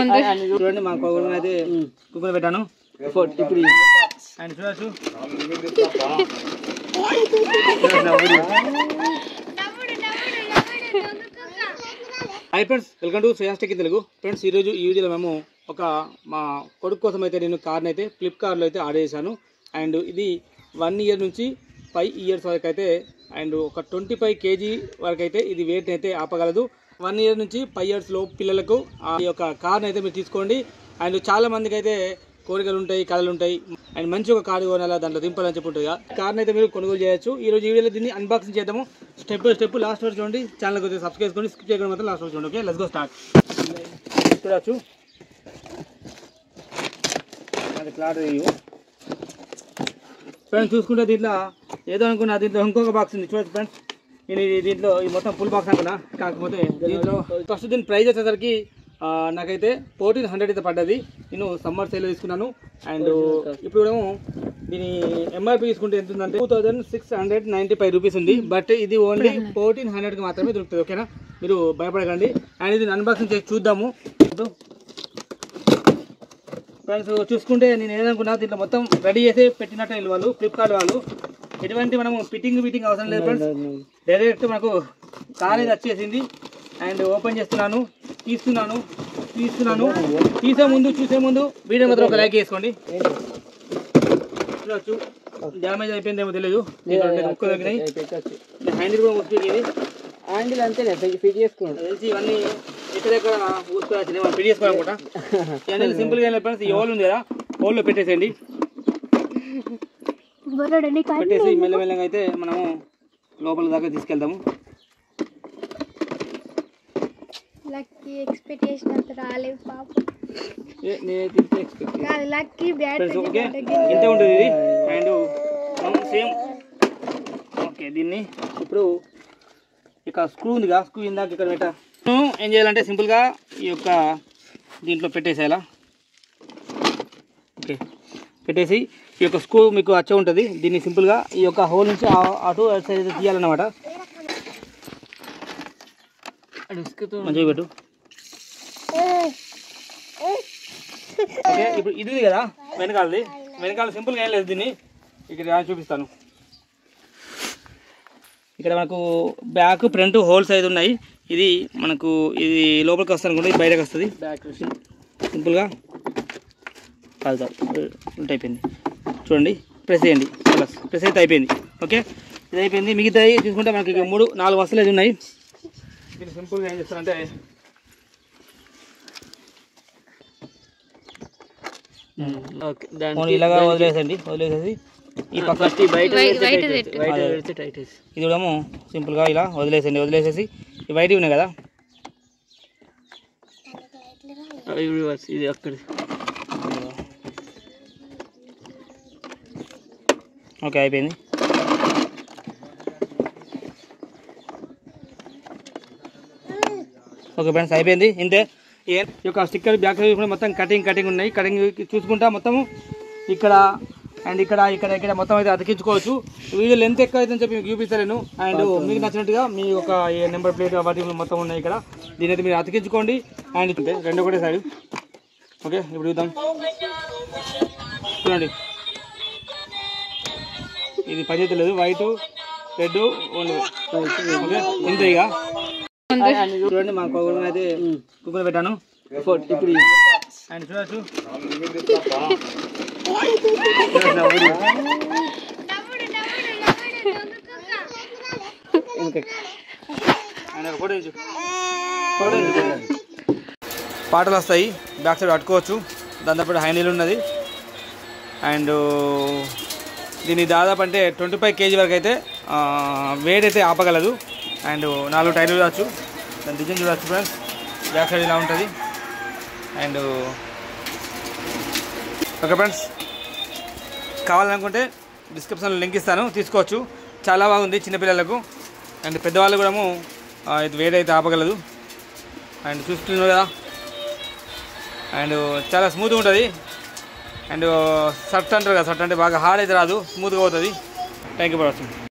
చూడండి మా కొడుకుని అయితే కుక్కర్ పెట్టాను ఇప్పుడు ఆయన చూడచ్చు. Hi friends, welcome to Shreyas tech Telugu. Friends, ఈరోజు ఈ వీడియోలో మేము మా కొడుకు కోసం అయితే నేను కార్ని అయితే ఫ్లిప్కార్ట్లో అయితే ఆర్డర్ చేశాను. అండ్ ఇది 1 ఇయర్ నుంచి 5 ఇయర్స్ వరకు అయితే అండ్ ఒక 25 kg వరకు అయితే ఇది వెయిట్ అయితే ఆపగలదు. 1 ఇయర్ నుంచి 5 ఇయర్స్ లోపు పిల్లలకు ఈ యొక్క కార్ని అయితే మీరు తీసుకోండి. అండ్ చాలా మందికి అయితే కోరికలు ఉంటాయి, కళలు ఉంటాయి, అండ్ మంచి ఒక కారు కొనాలా, దాంట్లో దింపాలని చెప్పి ఉంటుంది. కార్ని అయితే మీరు కొనుగోలు చేయొచ్చు. ఈ రోజు ఈ వీడియోలో దీన్ని అన్బాక్సింగ్ చేద్దాము. స్టెప్ బై స్టెప్ లాస్ట్ వరకు చూడండి. ఛానల్ అయితే సబ్స్క్రైబ్ చేసుకోండి, స్కిప్ చేయడం మాత్రం లాస్ట్ వరకు చూడండి. Okay, let's go start. చూడవచ్చు అది క్లారిటీ రివ్యూ. ఫ్రెండ్స్, చూసుకుంటే దీంట్లో ఏదో అనుకున్నా, దీంట్లో ఇంకొక బాక్స్ ఉంది. చూడచ్చు ఫ్రెండ్స్, నేను దీంట్లో ఈ మొత్తం ఫుల్ బాక్స్ అనుకున్నా, కాకపోతే దీంట్లో ఫస్ట్ దీని ప్రైస్ వచ్చేసరికి నాకైతే 1400 అయితే పడ్డది. నేను సమ్మర్ సేల్ తీసుకున్నాను. అండ్ ఇప్పుడు దీని ఎంఆర్పి తీసుకుంటే ఎంత ఉందంటే 2695 రూపీస్ ఉంది. బట్ ఇది ఓన్లీ 1400కి మాత్రమే దొరుకుతుంది. ఓకేనా, మీరు భయపడకండి. అండ్ ఇది అన్బాక్సింగ్ చేసి చూద్దాము. ఫ్రెండ్స్, చూసుకుంటే నేను ఏదనుకున్నా, దీంట్లో మొత్తం రెడీ చేసి పెట్టినట్టు వాళ్ళు ఫ్లిప్కార్ట్ వాళ్ళు. ఎటువంటి మనము ఫిట్టింగ్ అవసరం లేదు ఫ్రెండ్స్. డైరెక్ట్ మనకు కార్ అయితే వచ్చేసింది. అండ్ ఓపెన్ చేస్తున్నాను, తీస్తున్నాను. చూసే ముందు వీడియో మాత్రం ఒక లైక్ చేసుకోండి. చూడవచ్చు, డ్యామేజ్ అయిపోయిందేమో తెలియదు. ముక్క తగ్గినాయి. హ్యాండిల్ కూడా ముక్కింది. హ్యాండిల్ అంతే ఫిట్ చేసుకోండి. తెలిసి ఇవన్నీ ఎక్కడెక్కడ ఊసుకోవాల్సింది మనం ఫిట్ చేసుకోవాలనుకుంటా. హ్యాండిల్ సింపుల్గా ఫ్రెండ్స్, ఈ హోల్ ఉంది కదా, హోల్లో పెట్టేసేయండి. పెట్టేసి మెల్లమెల్లగా అయితే మనము లోపల దాకా తీసుకెళ్తాము. ఇంతే ఉంటుంది ఇది. అండ్ సేమ్ ఓకే, దీన్ని ఇప్పుడు ఇక స్క్రూ ఉంది కదా, స్క్రూ ఇందాక ఇక్కడ పెట్టా. ఏం చేయాలంటే సింపుల్గా ఈ యొక్క దీంట్లో పెట్టేసేయాలా. ఓకే, పెట్టేసి ఈ యొక్క స్క్రూ మీకు వచ్చే ఉంటుంది. దీన్ని సింపుల్గా ఈ యొక్క హోల్ నుంచి అటు సైడ్ అయితే తీయాలన్నమాట. మంచిగా పెట్టు. ఓకే, ఇప్పుడు ఇది ఉంది కదా వెనకాల సింపుల్గా ఏం లేదు. దీన్ని ఇక్కడ చూపిస్తాను. ఇక్కడ మనకు బ్యాక్ ఫ్రంట్ హోల్స్ అయితే ఉన్నాయి. ఇది మనకు ఇది లోపలికి వస్తుంది అనుకుంటే ఇది బయటకు వస్తుంది. సింపుల్గా కాదు అయిపోయింది. చూడండి, ప్రెస్ చేయండి. ప్రెస్ అయితే అయిపోయింది. ఓకే, ఇది అయిపోయింది. మిగతా చూసుకుంటే మనకి 3-4 వస్తువులు అయితే ఉన్నాయి. దీన్ని సింపుల్గా ఏం చేస్తారంటే ఇలాగా వదిలేసేసి ఈ పక్క ఇది కూడా సింపుల్గా ఇలా వదిలేసేసి ఈ వైట్ ఉన్నాయి కదా, ఇది అక్కడ. ఓకే, అయిపోయింది. ఓకే ఫ్రెండ్స్, అయిపోయింది. ఇంతే. ఈ యొక్క స్టిక్కర్ బ్యాక్ సైడ్ కూడా మొత్తం కటింగ్ ఉన్నాయి. కటింగ్ చూసుకుంటా మొత్తము ఇక్కడ అండ్ ఇక్కడ మొత్తం అయితే అతికించుకోవచ్చు. వీడియో లెంత్ ఎక్కువ అయితే చెప్పి మీకు చూపిస్తలేను. అండ్ మీకు నచ్చినట్టుగా మీ ఒక నెంబర్ ప్లేట్ వాటి మొత్తం ఉన్నాయి ఇక్కడ. దీని అయితే మీరు అతికించుకోండి. అండ్ రెండు ఒకటే సైడ్. ఓకే, ఇప్పుడు చూద్దాం. చూడండి, ఇది పనిచేయలేదు. White red only. ఓకే, ఇంతే. ఇక చూడండి, మా కొడుకుని అయితే కుక్కర్ పెట్టాను ఇప్పుడు. అండ్ చూడచ్చు, పాటలు వస్తాయి. బ్యాక్ సైడ్ పట్టుకోవచ్చు. దాంతో హ్యాండిల్ ఉన్నది. అండ్ దీన్ని దాదాపు అంటే 25 kg వరకు అయితే వెయిట్ అయితే ఆపగలదు. అండ్ 4 టైర్లు చూడవచ్చు. దాని డిజైన్ చూడవచ్చు ఫ్రెండ్స్. బ్యాక్ సైడ్ ఇలా ఉంటుంది. అండ్ ఓకే ఫ్రెండ్స్, కావాలనుకుంటే డిస్క్రిప్షన్లో లింక్ ఇస్తాను, తీసుకోవచ్చు. చాలా బాగుంది చిన్నపిల్లలకు. అండ్ పెద్దవాళ్ళు కూడా ఇది వెయిట్ అయితే ఆపగలదు. అండ్ చూస్తున్నారు కదా. అండ్ చాలా స్మూత్గా ఉంటుంది. అండ్ సర్ట్ అంటారు కదా, సర్ట్ అంటే బాగా హార్డ్ అయితే రాదు, స్మూత్గా అవుతుంది. Thank you for watching.